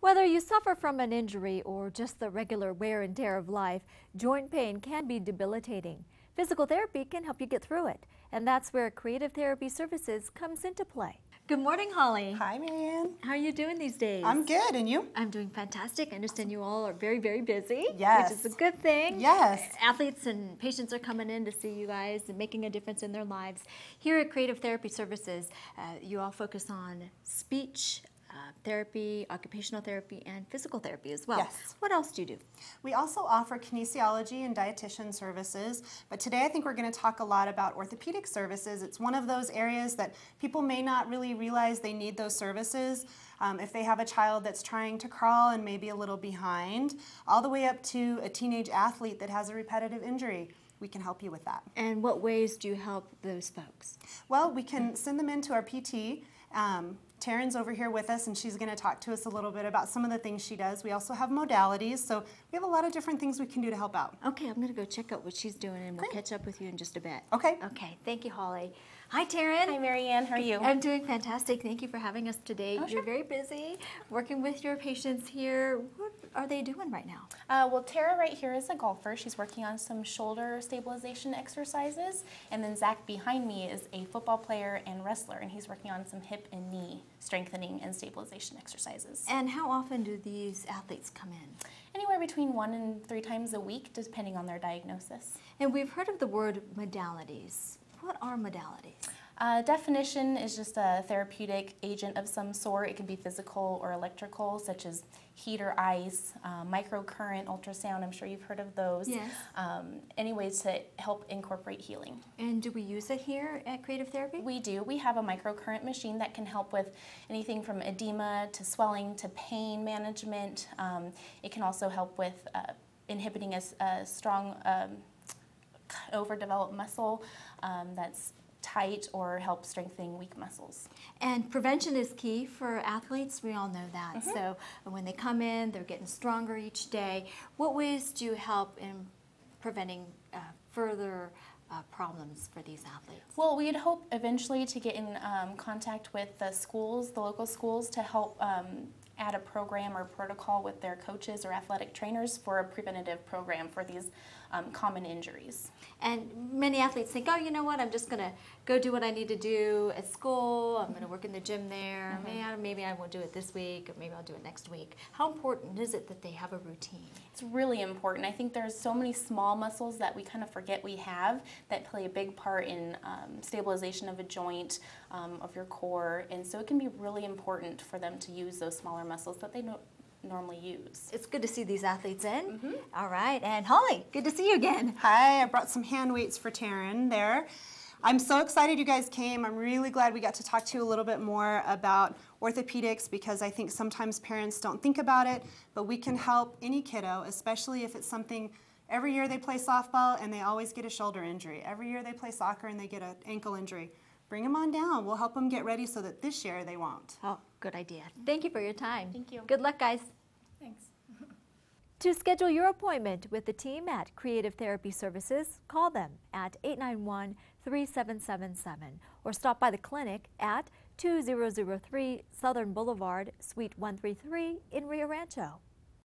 Whether you suffer from an injury or just the regular wear and tear of life, joint pain can be debilitating. Physical therapy can help you get through it, and that's where Creative Therapy Services comes into play. Good morning, Holly. Hi, Marianne. How are you doing these days? I'm good, and you? I'm doing fantastic. I understand you all are very, very busy, Yes. which is a good thing. Yes. Athletes and patients are coming in to see you guys and making a difference in their lives. Here at Creative Therapy Services, you all focus on speech, therapy, occupational therapy, and physical therapy as well. Yes. What else do you do? We also offer kinesiology and dietitian services, but today I think we're going to talk a lot about orthopedic services. It's one of those areas that people may not really realize they need those services. If they have a child that's trying to crawl and maybe a little behind, all the way up to a teenage athlete that has a repetitive injury. We can help you with that. And what ways do you help those folks? Well, we can send them into our PT. Taryn's over here with us, and she's going to talk to us a little bit about some of the things she does. We also have modalities, so we have a lot of different things we can do to help out. Okay, I'm going to go check out what she's doing, and we'll catch up with you in just a bit. Okay. Okay, thank you, Holly. Hi, Taryn. Hi, Marianne. How are you? I'm doing fantastic. Thank you for having us today. Oh, You're sure. very busy working with your patients here. What are they doing right now? Well, Tara right here is a golfer. She's working on some shoulder stabilization exercises. And then Zach behind me is a football player and wrestler, and he's working on some hip and knee strengthening and stabilization exercises. And how often do these athletes come in? Anywhere between 1 and 3 times a week, depending on their diagnosis. And we've heard of the word modalities. What are modalities? Definition is just a therapeutic agent of some sort. It can be physical or electrical, such as heat or ice, microcurrent, ultrasound. I'm sure you've heard of those. Yes. Any ways to help incorporate healing. And do we use it here at Creative Therapy? We do. We have a microcurrent machine that can help with anything from edema to swelling to pain management. It can also help with inhibiting a strong overdeveloped muscle that's tight, or help strengthening weak muscles. And prevention is key for athletes. We all know that. So when they come in, they're getting stronger each day. What ways do you help in preventing further problems for these athletes? Well, we'd hope eventually to get in contact with the schools, the local schools, to help add a program or protocol with their coaches or athletic trainers for a preventative program for these common injuries. And many athletes think, oh, you know what, I'm just going to go do what I need to do at school. I'm going to work in the gym there. Maybe I won't do it this week, or maybe I'll do it next week. How important is it that they have a routine? It's really important. I think there's so many small muscles that we kind of forget we have that play a big part in stabilization of a joint, of your core, and so it can be really important for them to use those smaller muscles that they don't normally use. It's good to see these athletes in. All right, and Holly, good to see you again. Hi, I brought some hand weights for Taryn there. I'm so excited you guys came. I'm really glad we got to talk to you a little bit more about orthopedics, because I think sometimes parents don't think about it, but we can help any kiddo, especially if it's something. Every year they play softball and they always get a shoulder injury. Every year they play soccer and they get an ankle injury. Bring them on down. We'll help them get ready so that this year they won't. Oh, good idea. Thank you for your time. Thank you. Good luck, guys. Thanks. To schedule your appointment with the team at Creative Therapy Services, call them at 891-3777 or stop by the clinic at 2003 Southern Boulevard, Suite 133 in Rio Rancho.